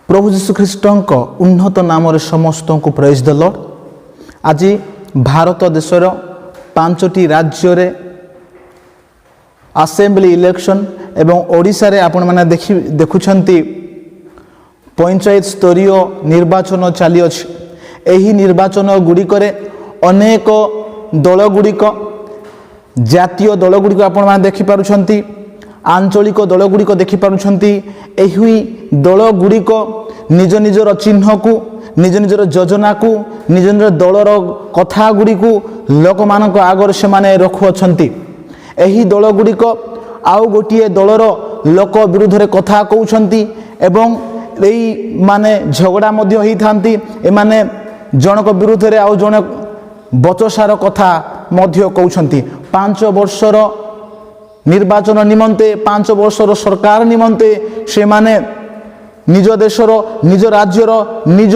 प्रभु जीशु ख्रीष्टଙ୍କ उन्नत नाम समस्त को प्रेज द लॉर्ड। आज भारत देशर 5टी राज्य रे असेंबली इलेक्शन एवं ओडिशा रे आपण माने देखुछंती पंचायत स्तरीय निर्वाचन चली अछि। एही निर्वाचन गुड़िक अनेक दल गुड़िक जातीय दल गुड़िक आपण माने देखि पारुछंती, आंचलिक दल गुड़िक देखि पारुछंती। एही दल गुड़िक निज निजर चिन्ह को निज निजर योजना को निज निजर दलर कथा गुड़िक लोक मानक आगर से माने रखुअछंती। एही दल गुड़िक आउ गोटिए दलर लोक विरुद्ध रे कथा कहउछंती एवं एई माने झगड़ा मध्य होई थांती। ए माने जनक विरुद्ध रे आउ जन बचसार कथा मध्य कहउछंती। 5 वर्षर निर्वाचन निमंते 5 वर्षर सरकार निमंते से माने निज देशर निज राज्यर निज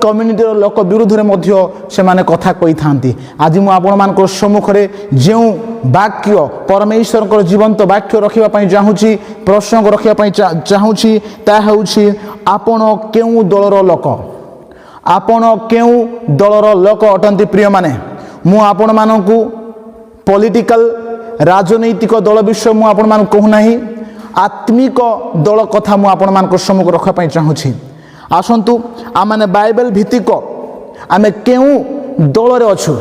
कम्युनिटीर लोक विरुद्ध रे मध्य से माने कथा कही थांती। आज मु आपण मानक सम्मुख रे जेउ वाक्य परमेश्वर जीवंत वाक्य रखिबा पई चाहूची, प्रसंग रखिबा पई चाहूची, ता हेउची आपण केउ दलर लोक, आपण केउ दलर लोक अटंती। प्रिय माने मु आपण मानकू पॉलिटिकल राजनैतिक दल विषय मु आपण मान कहू नाही, आत्मिक दल कथा मु आपण मान सम्मुख रखा पई चाहूची। आसंतु आमे बाइबल भित्तिक आमे केउ दल रे अछु,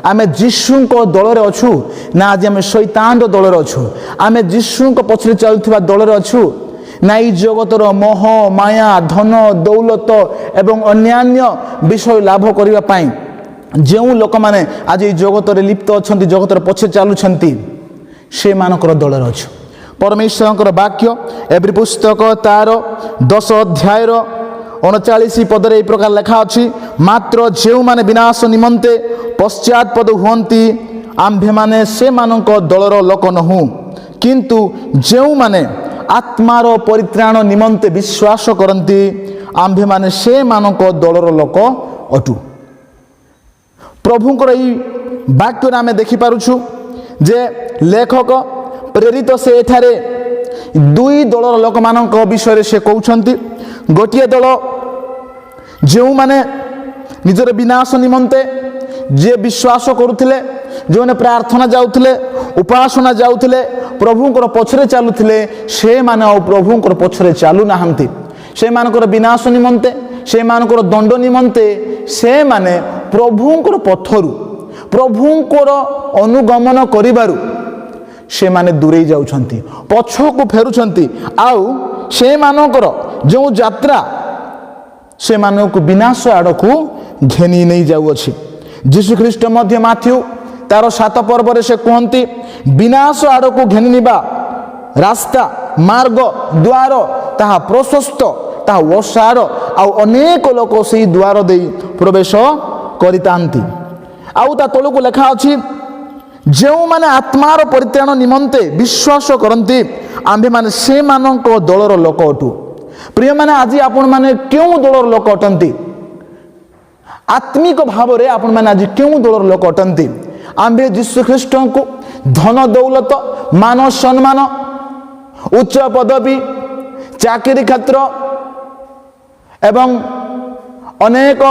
आमे जीशु को दल रे अछु ना आज आमे शैतान रो दल रे अछु, आमे जीशु को पछरे चलथिबा दल रे अछु ना ई जगतर मोह माया धन दौलत एवं अन्यान्य विषय लाभ करिबा पई जेउ लोक माने आज ई जगतर लिप्त अछंती, जगतर पछे चालुछंती, से मानकर दल रे अछु। परमेश्वर वाक्य एवरी पुस्तक तार 10 अध्याय 39 पदरे एई प्रकार लेखा अछि, मात्र जेउ माने विनाश निमंते पश्चातपद हुअंती आम्भे माने से मानक दलर लोक नहु, किंतु जेउ माने आत्मार परित्राण निमंते विश्वास करंती आम्भे माने से मानक दलर लोक अटु। प्रभुंकर एई वाक्य आमे देखि पारुछु जे लेखक प्रेरित से एठारे 2 दलर लोक मानक विषय से कहउछंती। गोटिए दल जो माने निजर विनाश निमंते जे विश्वास करुथिले, जो ने प्रार्थना जाउथिले, उपासना जाउथिले, प्रभुंकर पछरे चालुथिले, से माने प्रभुंकर पछरे चालु नाहंती। से मानकर विनाश निमंते, से मानकर दंड निमंते से माने प्रभुंकर पथरु प्रभुंकर अनुगमन करिबारु से माने दूरे जाउछंती, पछको फेरुछंती। आउ से मानकर जो यात्रा से मानक विनाश आड़कू घेनी नहीं जाउअछि। जीशु ख्रीष्ट मध्य माथ्यू तार 7 पर्व से कहती विनाश आड़कू घेनी निबा रास्ता मार्ग द्वार ताहा प्रशस्त ताहा ओसार आउ अनेक लोक से द्वार दे प्रवेश करितांती। आउ ता तलकू लेखा अछि जो माने आत्मार परित्राण निमंते विश्वास करंती आम्भे माने से मानक दलर लोक अटू। प्रिय माने आज आपण माने केउ दलर लोक अटंती, आत्मिक भाव रे आपण माने आज केउ दलर लोक अटंती। आम्भे यीशु ख्रीष्ट को धन दौलत मान सम्मान उच्च पदवी चाकरी क्षेत्र एवं अनेक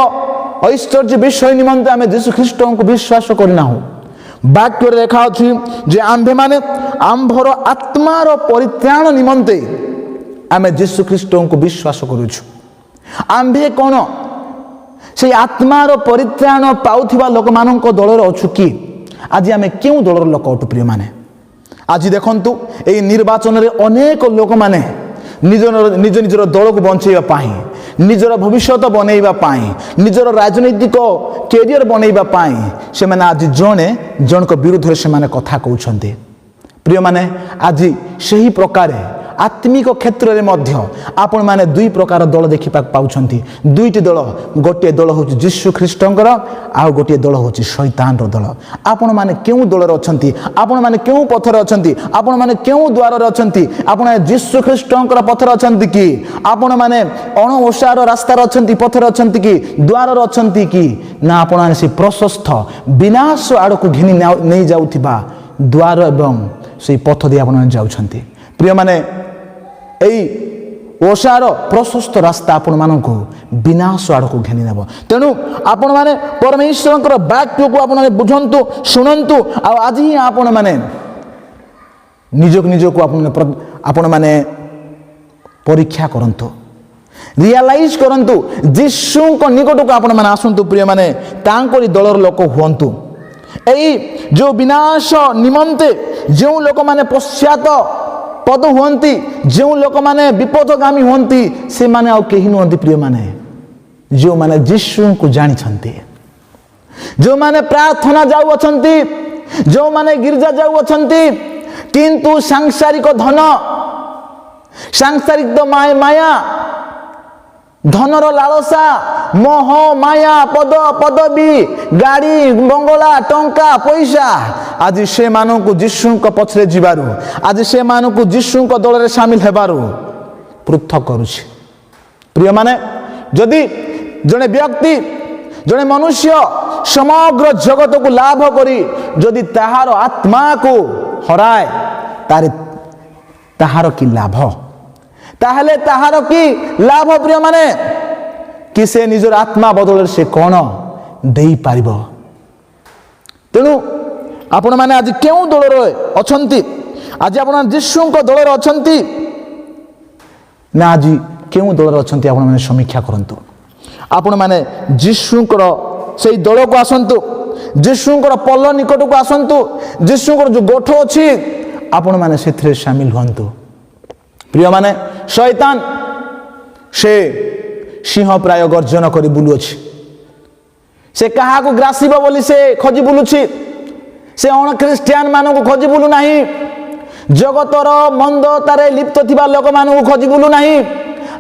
ऐश्वर्य विषय निमंते आमे यीशु ख्रीष्ट को विश्वास करना हो। वाक्य लेखा अछि जे आम्भे माने आम्भर आत्मार परित्राण निमंते आमे यीशु ख्रीष्ट को विश्वास करूछु। आम्भे कोन से आत्मार परित्राण पाउथिबा लोक मानक दलर अछु कि आज आमे केउ दलर लोक अटु। प्रिय माने आज देखंतु एई निर्वाचन रे अनेक लोक माने निज निजर दल को बंचैबा पाई, निजर भविष्य बनैबा पाई, निजर राजनैतिक कैरियर बनैबा पाई से माने आज जने जनक विरुद्ध से माने कथा कहउछंती। प्रिय माने आज सही प्रकार आत्मिक क्षेत्र रे मध्य आपण माने 2 प्रकार दल देखि पाउछंती। 2टी दल, गोटे दल होची यीशु ख्रीष्टंकर आ गोटे दल होची शैतान रो दल। आपण माने केउ दल रे अछंती, आपण माने केउ पथ रे अछंती, आपण माने केउ द्वार रे अछंती, आपण यीशु ख्रीष्टंकर पथ रे अछंती कि आपण माने अण ओसार रास्ता रे अछंती, पथ रे अछंती कि द्वार रे अछंती कि ना आपण माने से प्रशस्त विनाश आड़कू घेनी नहीं जाउथिबा द्वार एवं से पथ दे आपण जाउछंती। प्रिय माने एई ଓସାର ପ୍ରଶସ୍ତ ରାସ୍ତା ଆପଣମାନଙ୍କୁ ବିନାଶ ଆଡ଼କୁ ଘେନି ନେବ। ତେଣୁ ଆପଣମାନେ ପରମେଶ୍ୱରଙ୍କର ବାକ୍ୟକୁ ଆପଣମାନେ ବୁଝନ୍ତୁ, ଶୁଣନ୍ତୁ। ଆଉ ଆଜି ହିଁ ଆପଣମାନେ ନିଜକୁ ଆପଣମାନେ ପରୀକ୍ଷା କରନ୍ତୁ, ରିଆଲାଇଜ୍ କରନ୍ତୁ। ଯୀଶୁଙ୍କ ନିକଟକୁ ଆପଣମାନେ ଆସନ୍ତୁ ପ୍ରିୟମାନେ, ତାଙ୍କରି ଦଳର ଲୋକ ହୁଅନ୍ତୁ। ଏଇ ଯେଉଁ ବିନାଶ ନିମନ୍ତେ ଯେଉଁ ଲୋକମାନେ ପଶ୍ଚାତ ପଦ ହୁଅନ୍ତି, ଯେଉଁ ଲୋକମାନେ ବିପଦଗାମୀ ହୁଅନ୍ତି, ସେମାନେ ଆଉ କେହି ନୁହନ୍ତି ପ୍ରିୟମାନେ, ଯେଉଁମାନେ ଯୀଶୁଙ୍କୁ ଜାଣିଛନ୍ତି, ଯେଉଁମାନେ ପ୍ରାର୍ଥନା ଯାଉଅଛନ୍ତି, ଯେଉଁମାନେ ଗିର୍ଜା ଯାଉଅଛନ୍ତି, କିନ୍ତୁ ସାଂସାରିକ ଧନ, ସାଂସାରିକ ମାୟା, ଧନର ଲାଳସା, ମୋହ ମାୟା, ପଦବୀ, ଗାଡ଼ି ବଙ୍ଗଳା, ଟଙ୍କା ପଇସା ଆଜି ସେମାନଙ୍କୁ ଯୀଶୁଙ୍କ ପଛରେ ଯିବାରୁ, ଆଜି ସେମାନଙ୍କୁ ଯୀଶୁଙ୍କ ଦଳରେ ସାମିଲ ହେବାରୁ ପୃଥକ କରୁଛି। ପ୍ରିୟମାନେ, ଯଦି ଜଣେ ବ୍ୟକ୍ତି, ଜଣେ ମନୁଷ୍ୟ ସମଗ୍ର ଜଗତକୁ ଲାଭ କରି ଯଦି ତାହାର ଆତ୍ମାକୁ ହରାଏ, ତାହାର କି ଲାଭ? ତାହେଲେ ତାହାର କି ଲାଭ ପ୍ରିୟମାନେ? କି ସେ ନିଜର ଆତ୍ମା ବଦଳରେ ସେ କ'ଣ ଦେଇପାରିବ? ତେଣୁ ଆପଣମାନେ ଆଜି କେଉଁ ଦଳରେ ଅଛନ୍ତି? ଆଜି ଆପଣ ଯୀଶୁଙ୍କ ଦଳରେ ଅଛନ୍ତି ନା ଆଜି କେଉଁ ଦଳରେ ଅଛନ୍ତି? ଆପଣମାନେ ସମୀକ୍ଷା କରନ୍ତୁ। ଆପଣମାନେ ଯୀଶୁଙ୍କର ସେଇ ଦଳକୁ ଆସନ୍ତୁ, ଯୀଶୁଙ୍କର ପଲ ନିକଟକୁ ଆସନ୍ତୁ, ଯୀଶୁଙ୍କର ଯେଉଁ ଗୋଠ ଅଛି ଆପଣମାନେ ସେଥିରେ ସାମିଲ ହୁଅନ୍ତୁ। ପ୍ରିୟମାନେ, ଶୈତାନ ସେ ସିଂହ ପ୍ରାୟ ଗର୍ଜନ କରି ବୁଲୁଅଛି। ସେ କାହାକୁ ଗ୍ରାସିବ ବୋଲି ସେ ଖୋଜି ବୁଲୁଛି। ସେ ଅଣଖ୍ରୀଷ୍ଟିଆନ ମାନଙ୍କୁ ଖୋଜି ବୁଲୁ ନାହିଁ, ଜଗତର ମନ୍ଦତାରେ ଲିପ୍ତ ଥିବା ଲୋକମାନଙ୍କୁ ଖୋଜି ବୁଲୁ ନାହିଁ।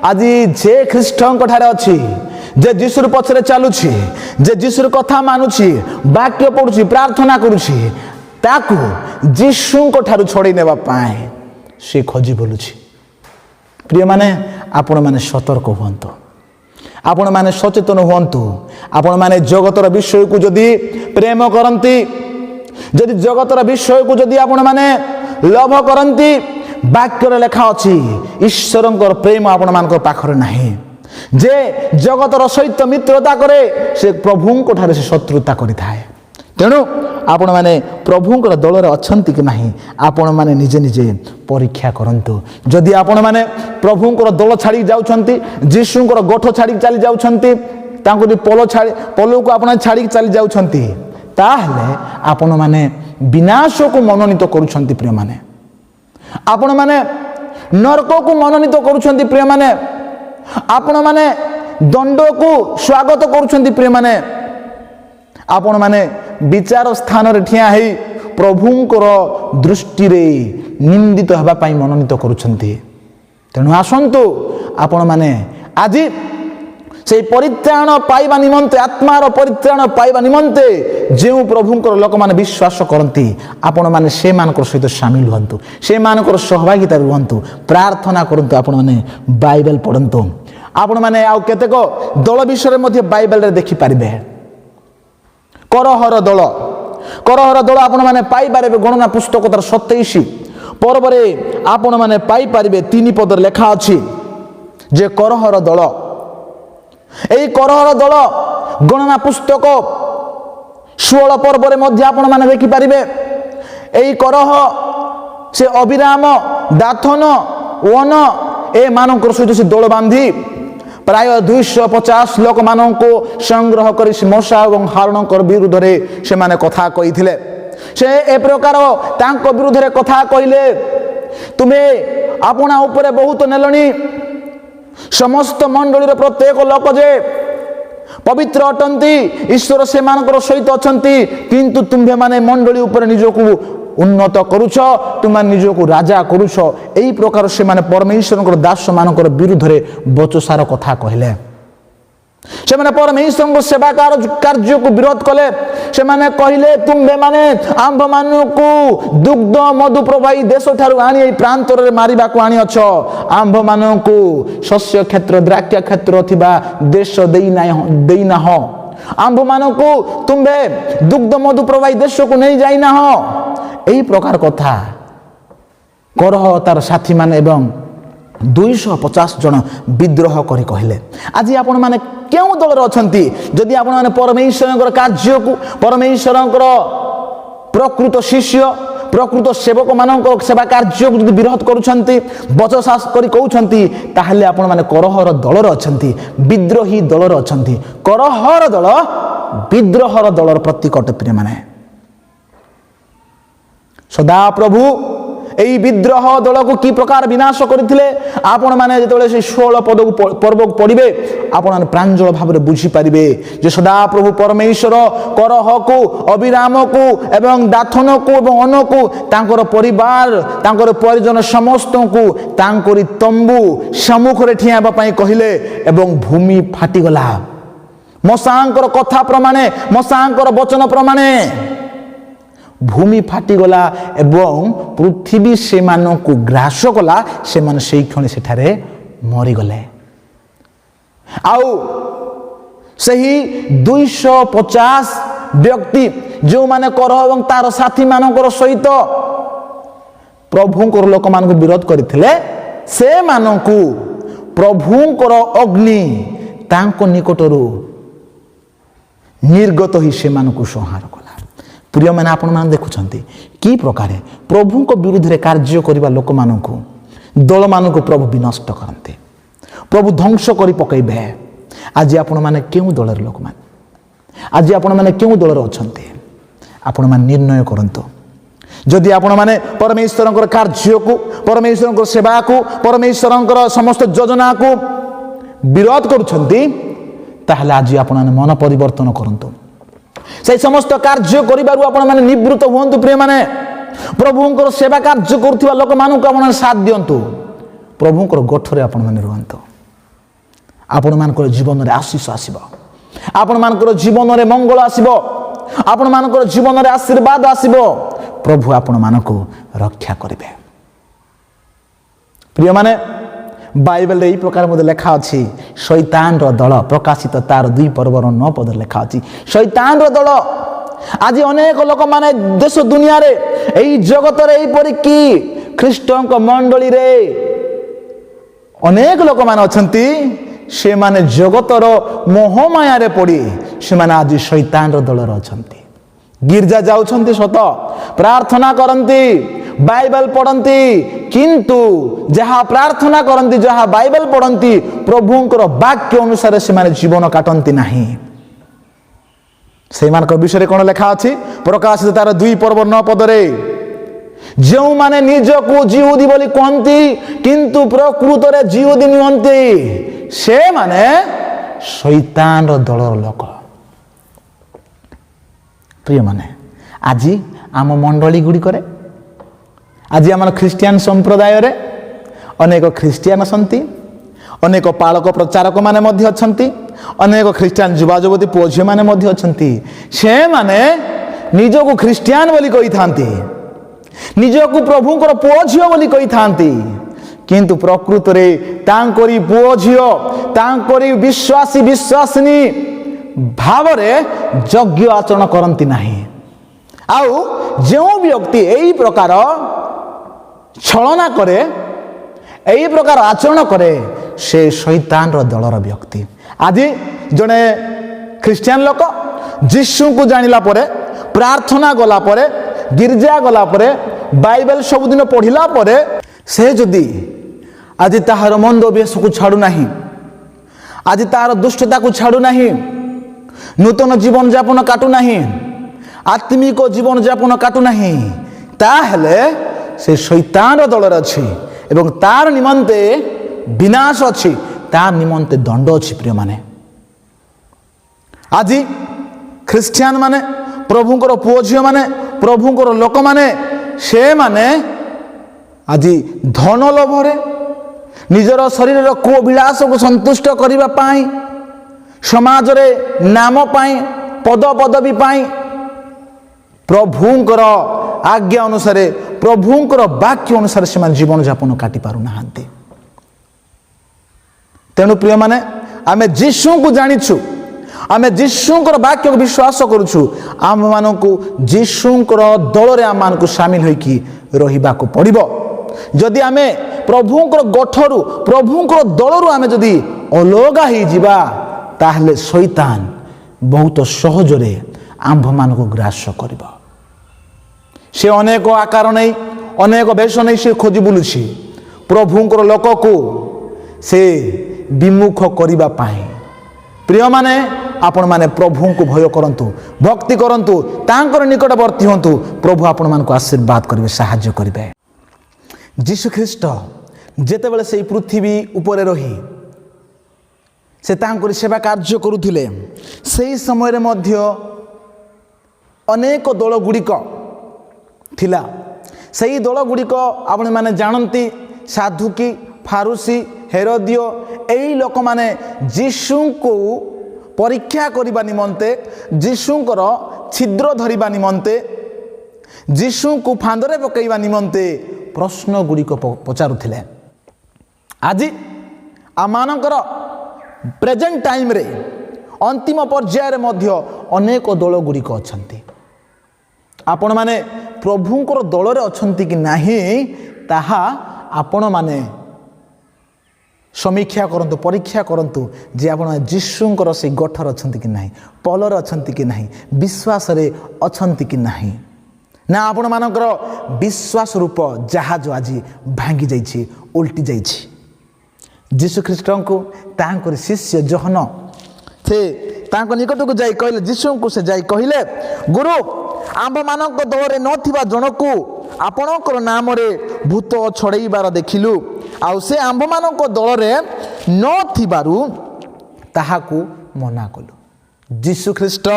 ଆଜି ଯେ ଖ୍ରୀଷ୍ଟଙ୍କ ଠାରେ ଅଛି, ଯେ ଯୀଶୁର ପଛରେ ଚାଲୁଛି, ଯେ ଯୀଶୁର କଥା ମାନୁଛି, ବାକ୍ୟ ପଢୁଛି, ପ୍ରାର୍ଥନା କରୁଛି, ତାକୁ ଯୀଶୁଙ୍କ ଠାରୁ ଛଡ଼େଇ ନେବା ପାଇଁ ସେ ଖୋଜି ବୁଲୁଛି। ପ୍ରିୟମାନେ, ଆପଣମାନେ ସତର୍କ ହୁଅନ୍ତୁ, ଆପଣମାନେ ସଚେତନ ହୁଅନ୍ତୁ। ଆପଣମାନେ ଜଗତର ବିଷୟକୁ ଯଦି ପ୍ରେମ କରନ୍ତି, ଯଦି ଜଗତର ବିଷୟକୁ ଯଦି ଆପଣମାନେ ଲୋଭ କରନ୍ତି, ବାକ୍ୟରେ ଲେଖା ଅଛି ଈଶ୍ୱରଙ୍କର ପ୍ରେମ ଆପଣମାନଙ୍କ ପାଖରେ ନାହିଁ। ଯେ ଜଗତର ସହିତ ମିତ୍ରତା କରେ, ସେ ପ୍ରଭୁଙ୍କ ଠାରେ ସେ ଶତ୍ରୁତା କରିଥାଏ। ତେଣୁ ଆପଣମାନେ ପ୍ରଭୁଙ୍କର ଦଳରେ ଅଛନ୍ତି କି ନାହିଁ, ଆପଣମାନେ ନିଜେ ନିଜେ ପରୀକ୍ଷା କରନ୍ତୁ। ଯଦି ଆପଣମାନେ ପ୍ରଭୁଙ୍କର ଦଳ ଛାଡ଼ି ଯାଉଛନ୍ତି, ଯୀଶୁଙ୍କର ଗୋଠ ଛାଡ଼ିକି ଚାଲି ଯାଉଛନ୍ତି, ତାଙ୍କୁ ଯଦି ପଲକୁ ଆପଣ ଛାଡ଼ିକି ଚାଲି ଯାଉଛନ୍ତି, ତାହେଲେ ଆପଣମାନେ ବିନାଶକୁ ମନୋନୀତ କରୁଛନ୍ତି ପ୍ରିୟମାନେ। ଆପଣମାନେ ନରକକୁ ମନୋନୀତ କରୁଛନ୍ତି ପ୍ରିୟମାନେ। ଆପଣମାନେ ଦଣ୍ଡକୁ ସ୍ୱାଗତ କରୁଛନ୍ତି ପ୍ରିୟମାନେ। ଆପଣମାନେ ବିଚାର ସ୍ଥାନରେ ଠିଆ ହେଇ ପ୍ରଭୁଙ୍କର ଦୃଷ୍ଟିରେ ନିନ୍ଦିତ ହେବା ପାଇଁ ମନୋନୀତ କରୁଛନ୍ତି। ତେଣୁ ଆସନ୍ତୁ ଆପଣମାନେ ଆଜି সেই ପରିତ୍ରାଣ ପାଇବା ନିମନ୍ତେ, ଆତ୍ମାର ପରିତ୍ରାଣ ପାଇବା ନିମନ୍ତେ ଯେଉଁ ପ୍ରଭୁଙ୍କର ଲୋକମାନେ ବିଶ୍ୱାସ କରନ୍ତି, ଆପଣମାନେ ସେମାନଙ୍କର ସହିତ ସାମିଲ ହୁଅନ୍ତୁ, ସେମାନଙ୍କର ସହଭାଗିତା ରୁହନ୍ତୁ, ପ୍ରାର୍ଥନା କରନ୍ତୁ, ଆପଣମାନେ ବାଇବେଲ ପଢ଼ନ୍ତୁ। ଆପଣମାନେ ଆଉ କେତେକ ଦଳ ବିଷୟରେ ମଧ୍ୟ ବାଇବେଲରେ ଦେଖିପାରିବେ। କରହର ଦଳ, କରହର ଦଳ ଆପଣମାନେ ପାଇପାରିବେ ଗଣନା ପୁସ୍ତକ ତାର 27 ପର୍ବରେ ଆପଣମାନେ ପାଇପାରିବେ। 3 ପଦରେ ଲେଖା ଅଛି ଯେ କରହର ଦଳ, এই করহর দল গণনা পুস্তক 16 পর্বরে মধ্যে আপনারা দেখিপারিবে। এই করহ সে অবিরাম দাথন ওন এমানଙ୍କର সহিত সে দোল বাঁধি প্রায় 250 লোক মানଙ୍କୁ সংগ্রহ করে মশা এবং হারণଙ୍କର বিরুদ্ধে সেমানে কথা কইଥିଲେ। সে এ প্রকার তাଙ୍କ বিরুদ্ধে কথা কইলে, তুমি আপনা উপরে বহুত নেলনি, সমস্ত মণ্ডলীর প্রত্যেক লোক যে পবিত্র অটন্তি, ঈশ্বর সেমানଙ୍କର সহিত অছন্তি, কিন্তু তুমি মানে মণ্ডলী উপরে নিজକୁ উন্নত କରୁଛ, ତୁମେ ନିଜକୁ ରାଜା କରୁଛ। এই ପ୍ରକାର ସେମାନେ ପରମେଶ୍ୱରଙ୍କର ଦାସମାନଙ୍କର ବିରୁଦ୍ଧରେ ବଚସାର କଥା କହିଲେ। ସେମାନେ ପରମେଶ୍ୱରଙ୍କ ସେବା କାର୍ଯ୍ୟକୁ ବିରୋଧ କଲେ। ସେମାନେ କହିଲେ, ତୁମ୍ଭେମାନେ ଆମ୍ଭମାନଙ୍କୁ ଦୁଗ୍ଧ ମଧୁ ପ୍ରବାହୀ ଦେଶଠାରୁ ଆଣି ଏହି ପ୍ରାନ୍ତରରେ ମାରିବାକୁ ଆଣିଅଛ। ଆମ୍ଭମାନଙ୍କୁ ଶସ୍ୟ କ୍ଷେତ୍ର, ଦ୍ରାକ୍ଷା କ୍ଷେତ୍ର ଥିବା ଦେଶ ଦେଇନାହ। ଆମ୍ଭମାନଙ୍କୁ ତୁମ୍ଭେ ଦୁଗ୍ଧ ମଧୁ ପ୍ରବାହୀ ଦେଶକୁ ନେଇ ଯାଇନାହ। ଏହି ପ୍ରକାର କଥା କରହ ତାର ସାଥୀମାନେ ଏବଂ 250 ଜଣ ବିଦ୍ରୋହ କରି କହିଲେ। ଆଜି ଆପଣମାନେ କେଉଁ ଦଳରେ ଅଛନ୍ତି? ଯଦି ଆପଣମାନେ ପରମେଶ୍ୱରଙ୍କର କାର୍ଯ୍ୟକୁ, ପରମେଶ୍ୱରଙ୍କର ପ୍ରକୃତ ଶିଷ୍ୟ, ପ୍ରକୃତ ସେବକମାନଙ୍କର ସେବା କାର୍ଯ୍ୟକୁ ଯଦି ବିରୋଧ କରୁଛନ୍ତି, ବଚସାସ କରି କହୁଛନ୍ତି, ତାହେଲେ ଆପଣମାନେ କରହର ଦଳରେ ଅଛନ୍ତି, ବିଦ୍ରୋହୀ ଦଳରେ ଅଛନ୍ତି। କରହର ଦଳ ବିଦ୍ରୋହର ଦଳର ପ୍ରତୀକ ଅଟେ ପ୍ରିୟମାନେ। ସଦାପ୍ରଭୁ এই বিদ্রোহ দলକୁ কি প্রকার বিনাশ করেছিলে আপন মানে যেতବେଳେ সেই 16 পর্বକୁ পড়িবে আপন প্রাঞ্জল ভাবে বুঝি পারিবে যে সদাপ্রভু পরমেশ্বর করহকু অবিরামকু এবং দাথনকু এবং অনকু তাঙ্কর পরিবার তাঙ্কর পরিজন সমস্তকু তাঙ্করি তম্বু সম্মুখরে ঠিয়া হেবা পাই কহিলে এবং ভূমি ফাটিগলা মশাঙ্কর কথা প্রমাণে মশাঙ্কর বচন প্রমাণে ভূমি ফাটিগলা এবং পৃথিবী সেমানଙ୍କୁ গ্রাস কলা সেমানে সেই ক্ষণে সেঠারে মরিগলে। আউ ସେହି 250 ବ୍ୟକ୍ତି ଯେଉଁମାନେ କରହ ଏବଂ ତାର ସାଥୀମାନଙ୍କର ସହିତ ପ୍ରଭୁଙ୍କର ଲୋକମାନଙ୍କୁ ବିରୋଧ କରିଥିଲେ ସେମାନଙ୍କୁ ପ୍ରଭୁଙ୍କର ଅଗ୍ନି ତାଙ୍କ ନିକଟରୁ ନିର୍ଗତ ହୋଇ ସେମାନଙ୍କୁ ସଂହାର କଲା। ପ୍ରିୟମାନେ ଆପଣମାନେ ଦେଖୁଛନ୍ତି କି ପ୍ରକାରେ ପ୍ରଭୁଙ୍କ ବିରୁଦ୍ଧରେ କାର୍ଯ୍ୟ କରିବା ଲୋକମାନଙ୍କୁ ଦଳମାନଙ୍କୁ ପ୍ରଭୁ ବିନଷ୍ଟ କରନ୍ତି, ପ୍ରଭୁ ଧ୍ୱଂସ କରି ପକାଇବେ। ଆଜି ଆପଣମାନେ କେଉଁ ଦଳର ଲୋକମାନେ, ଆଜି ଆପଣମାନେ କେଉଁ ଦଳରେ ଅଛନ୍ତି ଆପଣମାନେ ନିର୍ଣ୍ଣୟ କରନ୍ତୁ। ଯଦି ଆପଣମାନେ ପରମେଶ୍ୱରଙ୍କର କାର୍ଯ୍ୟକୁ, ପରମେଶ୍ୱରଙ୍କର ସେବାକୁ, ପରମେଶ୍ୱରଙ୍କର ସମସ୍ତ ଯୋଜନାକୁ ବିରୋଧ କରୁଛନ୍ତି ତାହେଲେ ଆଜି ଆପଣମାନେ ମନ ପରିବର୍ତ୍ତନ କରନ୍ତୁ। সেই সমস্ত কার্য করিবারু আপনার নিবৃত্ত হুঁতু প্রিয়মানে। প্রভুঙ্কর সেবা কার্য করুথিবা লোকমানଙ୍କୁ আপনার সাথ দিয়ন্তু। প্রভুঙ্কর গোঠরে আপনার রুহন্তু। আপনার জীবনের আশীষ আসিব, আপনার জীবনের মঙ্গল আসিব, আপনার জীবনের আশীর্বাদ আসিব। প্রভু আপনার রক্ষা করিবে। প্রিয়মানে বাইবেল এই প্রকার মধ্যে লেখা আছে শৈতানর দল প্রকাশিত তার 2 পর্বর 9 পদ লেখা আছে শৈতানর দল। আজ অনেক লোক মানে দেশ দুনিয়ারে এই জগতরে এইপরি কি খ্রিস্টଙ୍କ মণ্ডলীরে অনেক লোক মানে অছন্তি সেমানে জগতর মোহমায়ারে পড়ি সেমানে আজ শৈতানর দলর অছন্তি। গির্জা যাউছন্তি সত, প্রার্থনা করন্তি, বাইবেল পড়ন্তি, কিন্তু যাহা প্রার্থনা করন্তি, যাহা বাইবেল পড়ন্তি প্রভুঙ্কর বাক্য অনুসারে সেমানে জীবন কাটন্তি নাহি। সেইমানଙ୍କ বিষয়ে কোন লেখা আছে প্রকাশিত তার 2 পর্ব 9 পদরে ଯେଉଁମାନେ ନିଜକୁ ଜିହୁଦୀ ବୋଲି କହନ୍ତି କିନ୍ତୁ ପ୍ରକୃତରେ ଜିହୁଦୀ ନୁହନ୍ତି ସେମାନେ ଶୈତାନର ଦଳର ଲୋକ। ପ୍ରିୟମାନେ ଆଜି ଆମ ମଣ୍ଡଳୀ ଗୁଡ଼ିକରେ, ଆଜି ଆମର ଖ୍ରୀଷ୍ଟିଆନ ସମ୍ପ୍ରଦାୟରେ ଅନେକ ଖ୍ରୀଷ୍ଟିଆନ ଅଛନ୍ତି, ଅନେକ ପାଳକ ପ୍ରଚାରକ ମାନେ ମଧ୍ୟ ଅଛନ୍ତି, ଅନେକ ଖ୍ରୀଷ୍ଟିଆନ ଯୁବା ଯୁବତୀ ପୁଅ ଝିଅମାନେ ମଧ୍ୟ ଅଛନ୍ତି। ସେମାନେ ନିଜକୁ ଖ୍ରୀଷ୍ଟିଆନ ବୋଲି କହିଥାନ୍ତି, ନିଜକୁ ପ୍ରଭୁଙ୍କର ପୁଅ ଝିଅ ବୋଲି କହିଥାନ୍ତି, କିନ୍ତୁ ପ୍ରକୃତରେ ତାଙ୍କରି ପୁଅ ଝିଅ, ତାଙ୍କରି ବିଶ୍ୱାସୀ ବିଶ୍ୱାସିନୀ ଭାବରେ ଯଜ୍ଞ ଆଚରଣ କରନ୍ତି ନାହିଁ। ଆଉ ଯେଉଁ ବ୍ୟକ୍ତି ଏହି ପ୍ରକାର ଛଳନା କରେ, ଏହି ପ୍ରକାର ଆଚରଣ କରେ, ସେ ଶୈତାନର ଦଳର ବ୍ୟକ୍ତି। ଆଜି ଜଣେ ଖ୍ରୀଷ୍ଟିଆନ ଲୋକ ଯୀଶୁଙ୍କୁ ଜାଣିଲା ପରେ, ପ୍ରାର୍ଥନା ଗଲା ପରେ, ଗିର୍ଜା ଗଲା ପରେ, ବାଇବେଲ ସବୁଦିନ ପଢ଼ିଲା ପରେ ସେ ଯଦି ଆଜି ତାହାର ମନ୍ଦ ଅଭ୍ୟାସକୁ ଛାଡ଼ୁ ନାହିଁ, ଆଜି ତାହାର ଦୁଷ୍ଟତାକୁ ଛାଡ଼ୁ ନାହିଁ, ନୂତନ ଜୀବନଯାପନ କାଟୁ ନାହିଁ, ଆତ୍ମିକ ଜୀବନଯାପନ କାଟୁ ନାହିଁ, ତାହେଲେ ସେ ଶୈତାନର ଦଳରେ ଅଛି ଏବଂ ତାର ନିମନ୍ତେ ବିନାଶ ଅଛି, ତାର ନିମନ୍ତେ ଦଣ୍ଡ ଅଛି। ପ୍ରିୟମାନେ ଆଜି ଖ୍ରୀଷ୍ଟିଆନ ମାନେ, ପ୍ରଭୁଙ୍କର ପୁଅ ଝିଅମାନେ, ପ୍ରଭୁଙ୍କର ଲୋକମାନେ, ସେମାନେ ଆଜି ଧନ ଲୋଭରେ ନିଜର ଶରୀରର କୁଅଭିଳାଷକୁ ସନ୍ତୁଷ୍ଟ କରିବା ପାଇଁ, ସମାଜରେ ନାମ ପାଇଁ, ପଦପଦବୀ ପାଇଁ ପ୍ରଭୁଙ୍କର ଆଜ୍ଞା ଅନୁସାରେ, ପ୍ରଭୁଙ୍କର ବାକ୍ୟ ଅନୁସାରେ ସେମାନେ ଜୀବନଯାପନ କାଟି ପାରୁନାହାନ୍ତି। ତେଣୁ ପ୍ରିୟମାନେ ଆମେ ଯୀଶୁଙ୍କୁ ଜାଣିଛୁ, ଆମେ ଯୀଶୁଙ୍କର ବାକ୍ୟକୁ ବିଶ୍ୱାସ କରୁଛୁ, ଆମମାନଙ୍କୁ ଯୀଶୁଙ୍କର ଦଳରେ ଆମମାନଙ୍କୁ ସାମିଲ ହୋଇକି ରହିବାକୁ ପଡ଼ିବ। ଯଦି ଆମେ प्रभुंकर गठरू प्रभुंकर दलरू आमे जदि अलगा हो जिबा ताहले शैतान बहुत सहजरे आंभ मानक ग्रास करिबा। से अनेक आकार नहीं अनेक वेश नहीं से खोजी बुलुछि प्रभुंकर लोक को से विमुख करिबा पाए। प्रिय माने आपण माने प्रभु को भय करंतु भक्ति करंतु तांकर निकटवर्ती हंतु प्रभु आपण मान को आशीर्वाद करिवे साहाय्य करिवे। यीशु ख्रीष्ट जेतेबेले से पृथ्वी उपरे रही से तांकर सेवा कार्य करुथिले सेही समय रे मध्य अनेक दल गुड़िक थिला। सेही दल गुड़िक आपण माने जानती साधुकी फारुसी हेरोदियो एही लोक माने यीशु को परीक्षा करिबा निमंते यीशुंकर छिद्र धरिबा निमंते यीशु को फांदरे पकईबा निमंते प्रश्न गुड़िक पचारुथिले। आज आमानकर प्रेजेंट टाइम रे अंतिम पर्याय रे मध्य अनेक दल गुड़िक अछंती। आपण माने प्रभुंकर दल रे अछंती कि नाही ताहा आपण माने समीक्षा करंतु परीक्षा करंतु जे आपण यीशुंकर से गठर अछंती कि नाही पलर अछंती कि नाही विश्वास रे अछंती कि नाही ना आपण मानकर विश्वास रूप जहाज आज भांगी जाइछि उल्टी जाइछि। यीशु ख्रीष्ट को तांकर शिष्य जोहन से तांको निकट को जाई कहले यीशु को से जाई कहले गुरु आंब मानक दल रे नथिबा जनकु आपणकर नाम रे भूत छड़ेइबार देखिलु आउ से आंभ मानक दल रे नथिबारु ताहाकु मना कलु। यीशु ख्रीष्ट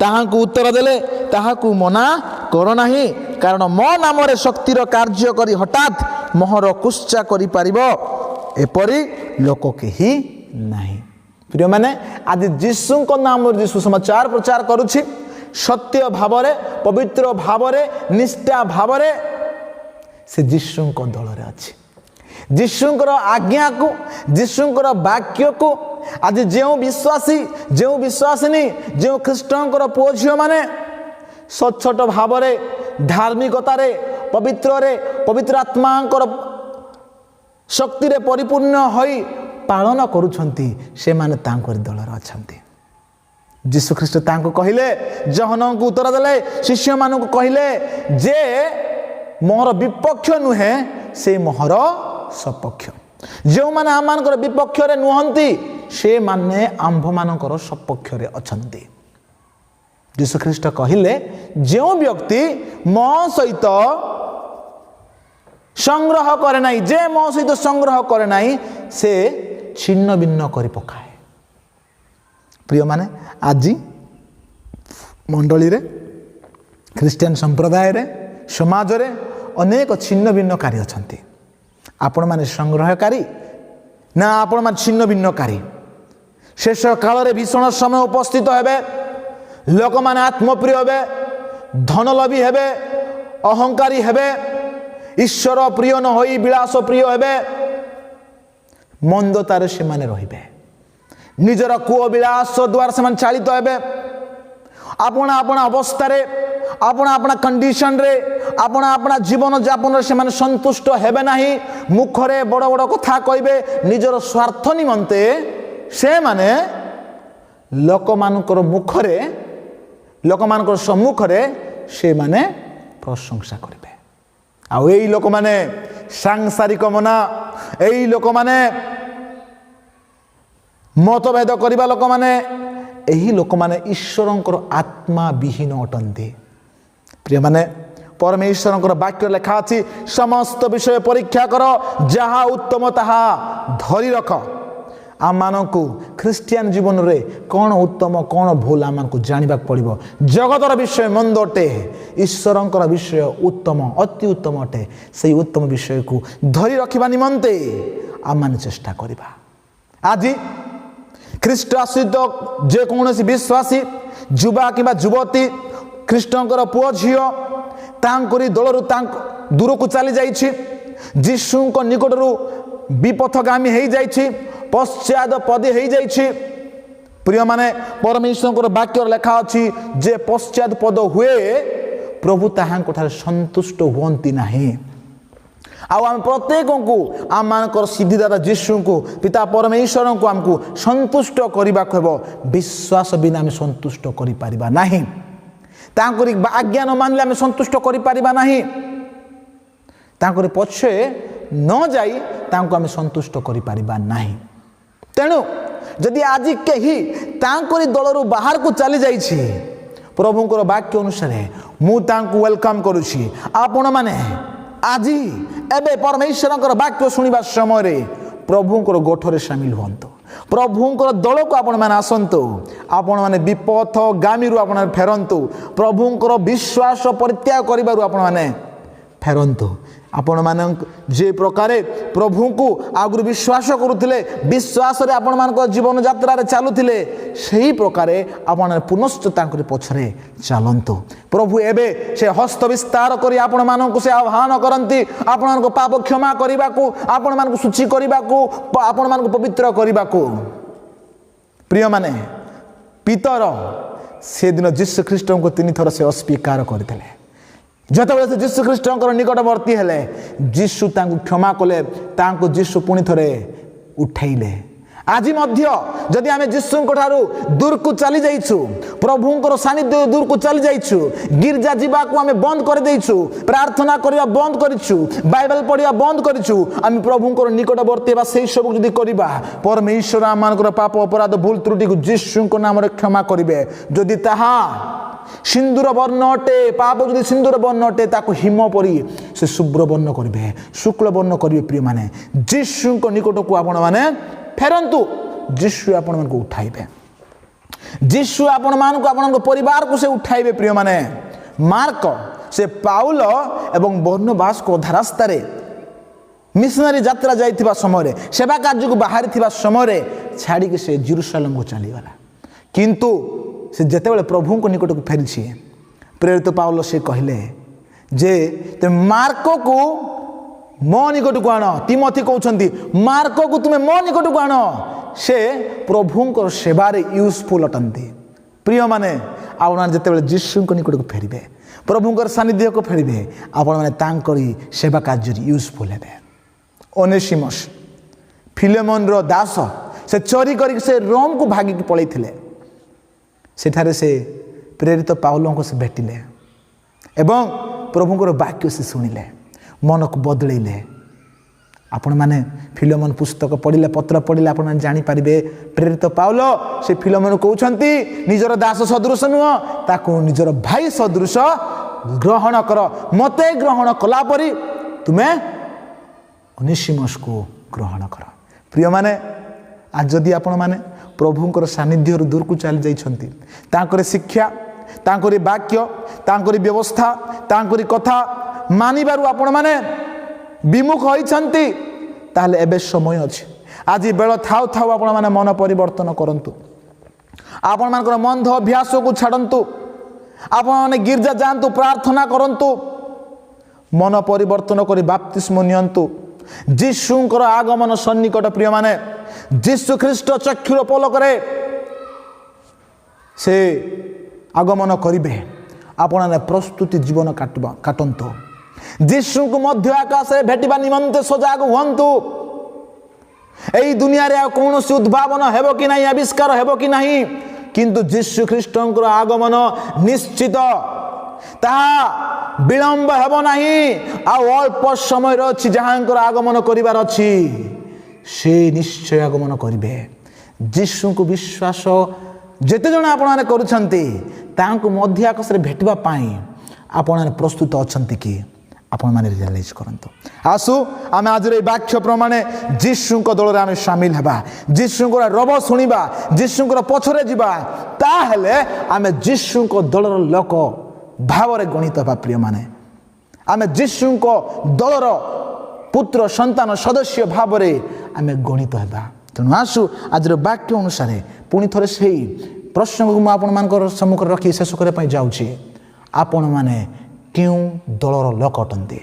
ताहाकु उत्तर देले ताहाकु मना कर नाही कारण मो नाम रे शक्तिर कार्य करी हठात मोहर कुश्चा करि पारिबो एपरि लोक केही नाही। प्रिय माने आज यीशु को नाम रे सुसमाचार प्रचार करूछि सत्य भावरे पवित्र भावरे निष्ठा भावरे से यीशु को दल रे अछि। यीशुंकर आज्ञा को यीशुंकर वाक्य को आज जो विश्वासिनी जो ख्रीष्टंकर पुओ झियो माने सच्चोट भावरे धार्मिकतारे पवित्र आत्मांकर शक्ति रे परिपूर्ण होई पालन करुछंती से माने तांकर दलर अछंती। यीशु ख्रीष्ट तांको कहिले जहन को उत्तर देले शिष्य मान को कहिले जे मोहर विपक्ष नुहे से मोहर सपक्ष जो माने आम मानकर विपक्ष रे नुहंती से माने आंभ मानकर सपक्ष रे अछंती। यीशु ख्रीष्ट कहिले जो व्यक्ति मो सहित संग्रह करे नाही जे मो सहित संग्रह करे नाही से छिन्न भिन्न करि पकाए। प्रिय माने आज मंडली रे ख्रिस्टियन संप्रदाय रे समाज रे अनेक छिन्न भिन्न कार्य अछंती। आपण माने संग्रहकारी ना आपण मान छिन्न भिन्नकारी। शेष काल रे भीषण समय उपस्थित हेबे लोक माने आत्मप्रिय हेबे धनलोभी हेबे अहंकारी हेबे ईश्वर प्रिय न होई विलास प्रिय हेबे मंदतारे से माने रहिबे निजर कुओ विलास द्वारा से माने चालित हेबे आपना आपना अवस्था रे आपना आपना कंडीशन रे आपना आपना जीवन यापन रे से माने संतुष्ट हेबे नाही मुखरे बड़ बड़ कथा कहबे निजर स्वार्थ निमंते से माने लोक मानकर मुखरे लोक मानकर सम्मुख रे से माने प्रशंसा करिबे। आ एई लोक माने सांसारिक मना एई लोक माने मतभेद करिबा लोक माने एही लोक माने ईश्वरंकर आत्मा विहीन अटंती। प्रिय माने परमेश्वरंकर वाक्य लेखा अछि समस्त विषय परीक्षा कर जहा उत्तम ताहा धरि रख। आम मानकु ख्रिस्टियन जीवन रे कौन उत्तम कौन भूल आम मानकु जानिबा पड़िबो। जगतर विषय मंद अटे ईश्वरंकर विषय उत्तम अति उत्तम अटे सेही उत्तम विषय को धरि रखिबा निमंते आम माने चेष्टा करिबा। आज ख्रीष्ट आश्रित जे कौनसी विश्वासी युवा किंबा युवती ख्रीष्टंकर पुओ झियो तांकरी दलरु दूर को चली जाइछि यीशुंक निकटरू विपथगामी हो जाइछि पश्चाद पदे हो जाइछि। प्रिय माने परमेश्वरंकर वाक्य लेखा अछि जे पश्चाद पद हुए प्रभु ताहांक ठारे संतुष्ट हुअंती नाही। आम प्रत्येक को आम सिद्धिदाता जीशु को पिता परमेश्वर को आमको संतुष्ट करने को विश्वास बिना आम संतुष्ट कर आज्ञा न मानले आम संतुष्ट कर पछे न जाई आम संतुष्ट कर तेणु जदि आज कहीं दलर बाहर को चली जाइए प्रभुंर वाक्य अनुसार मुझे वेलकम करुच्ची आपण मैंने आज एबे परमेश्वर वाक्य शुणा समय प्रभुंर गोठरे सामिल हूँ प्रभुंर दल को आपण मैंने आसतु आपण मैंने विपथ गामी आप फेरतु प्रभुंर विश्वास परित्याग कर फेरतु आपण मान जे प्रकार प्रभु को आगुरी विश्वास करुले विश्वास रे आपण मान जीवन यात्रा चलुले से प्रकार आपण पुनश्च पछरे चलतु प्रभु एबे से हस्त विस्तार करी आपण मान से आह्वान करती आपण पाप क्षमा करने को आपण मान शुचि करने को आपण मान पवित्र करने को प्रिय माने पितर से दिन जीशु ख्रीष्ट को 3 थर से अस्वीकार करते जिते से जीशु ख्रीष्ट निकटवर्ती हेले जीशु क्षमा कले जीशु पुणी थे उठेले आज जदि आम जीशु दूर को चली जाइछु प्रभुंर सानिध्य दूर को चली जाइछु गिरजा जीवा को आम बंद कर देइछु प्रार्थना करबा बंद करिछु बाइबल पढ़िया बंद करिछु आम प्रभुंर निकटवर्ती से सब जदि करबा परमेश्वर आम पाप अपराध भूल त्रुटि को जीशु नाम क्षमा करेंगे जदि ताहा सिंदूर वर्ण अटे पाप जो सिंदूर वर्ण अटे ताको हिम परी से शुभ्र वर्ण करेंगे शुक्ल वर्ण करेंगे प्रिय माने जीशु निकट को आपण माने फेरंतु जीशु आपण मान को उठाइबे जीशु आपण मान को आपण परिवार को से उठाइबे प्रिय माने मार्क से पाउल एवं बर्नबास को धरास्ता रे मिशनरी यात्रा जाइथिबा समय सेवा कार्य को बाहर थिबा समय छाड़ी के से जेरूशलेम को चली गला किंतु से जेतेबेले प्रभु को निकट को फेरी प्रेरित पाउल से कहले जे ते मार्क को मो निकट को आण तिमोथी कहते मार्क को तुम्हें मो निकट को आण से प्रभुंर सेवार यूजफुल अटंती प्रिय माने आपण जेतेबेले जीशु को निकट को फेरिबे प्रभुंर सानिध्य को फेरिबे आपण माने तांकरी सेवा कार्य यूजफुल हेबे ओनेसिमस फिलेमन रो दास से चोरी करी से रोम को भागी पलैथिले सेठारे से प्रेरित पाउलों को से भेटिले एवं प्रभुंर वाक्य से शुणिले मन को बदलैले आपण माने फिलोमन पुस्तक पढ़िले पत्र पढ़िले आपण जानी पारिबे प्रेरित पाउल से फिलोमन कहउछंती निजर दास सदृश नुह ताको निजर भाई सदृश ग्रहण कर मते ग्रहण कला परी तुमे ओनेसिमस को ग्रहण कर प्रिय माने आज जदि आपण माने प्रभुंर सानिध्य दूर को चली जाइछंती तांकरे शिक्षा तांकरी वाक्य तांकरी व्यवस्था तांकरी कथा मानिबारु आपण माने विमुख होइछंती ताहले एबे समय अछि आज बेल थाउ थाउ आपण माने मन परिवर्तन करंतु आपण मानकर मंद अभ्यास को छाड़ंतु आपण माने गिरजा जानतु प्रार्थना करंतु मन परिवर्तन करी बपतिस्म नियंतु जीशुंकर आगमन सन्निकट प्रिय माने जीशु ख्रीष्ट चक्षुर पलकरे से आगमन करिबे आपण प्रस्तुति जीवन काटंतु जीशु को मध्य आकाश भेटिबा निमंते सजाग हुंतु एई दुनिया रे कौन उद्भावन हेबो कि नहीं आविष्कार हेबो कि नहीं किंतु जीशु ख्रीष्टंकर आगमन निश्चित ताहा विलंब हेबो नहीं आ अल्प समय अछि जहांकर आगमन करिवार अछि से निश्चय आगमन करिवे जीशु को विश्वास जेते जण आपण करूछंती तांको मध्य आकाश रे भेटबा पाई आपण प्रस्तुत अछंती कि आपण माने रियलाइज करंतु आसु आमे आज रे वाक्य प्रमाणे जीशु को दल रे आमे शामिल हेबा जीशु को रब सुनिबा जीशु को पछरे जिबा ताहले आमे जीशु को दलर लोक भावरे गणित हेबा प्रिय माने आमे जीशु को दलर पुत्र संतान सदस्य भावरे आमे गणित हेबा तेणु आसु आज रे वाक्य अनुसार पुणी थरे सेही प्रश्न को आपण मानकर सम्मुख रखी शेष करे पई जाउची आपण माने क्यों दलर लोक अटंती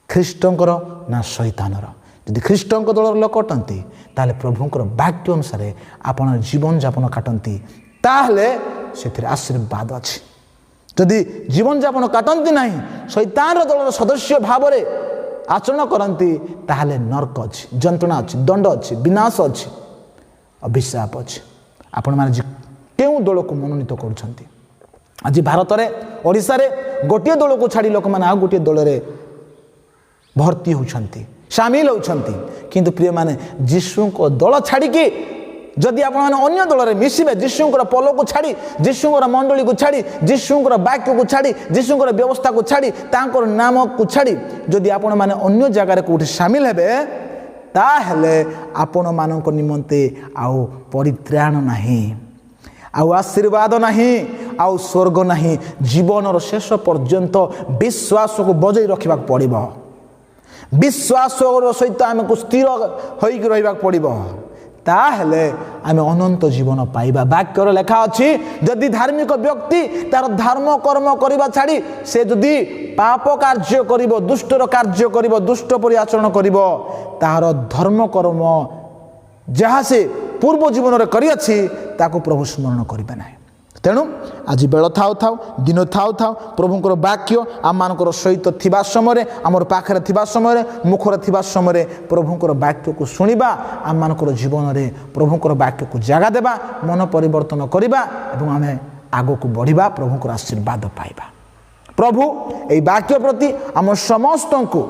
ख्रीष्टंकर ना शैतानर यदि ख्रीष्टंक दलर लोक अटंती ताले प्रभुंकर वाक्य अनुसार आपण जीवन यापन काटंती ताहले सेथिरे आशीर्वाद अछि जदि जीवन यापन काटंती नहीं शैतानर दलर सदस्य भावरे आचरण करती ताहले नरक अच्छी, जंत्रणा अच्छी, दंड अच्छी, विनाश अच्छी, अभिशाप अच्छी। आपण माने केउं दल को मनोनीत करुछंती? आज भारत में ओडिशा रे गोटे दल को छाड़ी लोक मैंने आ गोटे दल में भर्ती होती सामिल होती। किंतु प्रिय माने जीशु को दल छाड़ी जदि आप अन्य दल में मिसबे, जीशुर पल को छाड़ी, जीशुर मंडली को छाड़ी, जीशुर वाक्य को छाड़ी, जीशुर व्यवस्था को छाड़ी, तांकर नाम को छाड़ी जदि आपण माने अन्य जगार कौटी सामिल हेबे ताहले आपण मानक निमंते आउ परित्राण नहीं, आउ आशीर्वाद नहीं, आउ स्वर्ग नहीं। जीवन शेष पर्यंत विश्वास को बजाई रखा पड़ो, विश्वास सहित आमको स्थिर होइक रहिबा पड़ो, ताहले आम अनंत जीवन पाइबा। वाक्यर लेखा अच्छी जदि धार्मिक व्यक्ति तार धर्म कर्म करबा छाड़ी से जदि पाप कार्य करिवो, दुष्टर कार्य करिवो, दुष्ट परि आचरण करिवो, तार धर्म कर्म जहाँ से पूर्व जीवन में करिअछि ताको प्रभु स्मरण करिबा नाही। तेणु आज बेल थाउ थाउ, दिन थाउ थाउ, प्रभुंकर वाक्य आम मानकर सहित थिबा समय, आमर पाखरे थिबा समय, मुखरे थिबा समय प्रभुंकर वाक्य को सुनिबा, आम मानकर जीवन में प्रभुंकर वाक्य को जगह देबा, मन परिवर्तन करिबा एवं आमे आगो को बढ़िबा, प्रभुंकर आशीर्वाद पाइबा। प्रभु एई वाक्य प्रति आम समस्त को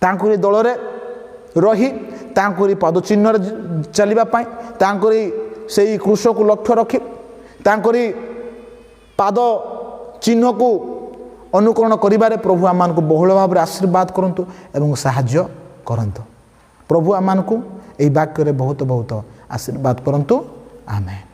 तांकुरी दल रे रही तांकुरी पदचिन्ह चलिबा पाई, तांकुरी सेई क्रूश को लक्ष्य रखी, तांकरी पाद चिन्ह को अनुकरण करिबारे प्रभु आम को बहुल भाव आशीर्वाद करंतु एवं साहाय्य करंतु। प्रभु आम को एई वाक्य रे बहुत बहुत आशीर्वाद करंतु। आमेन।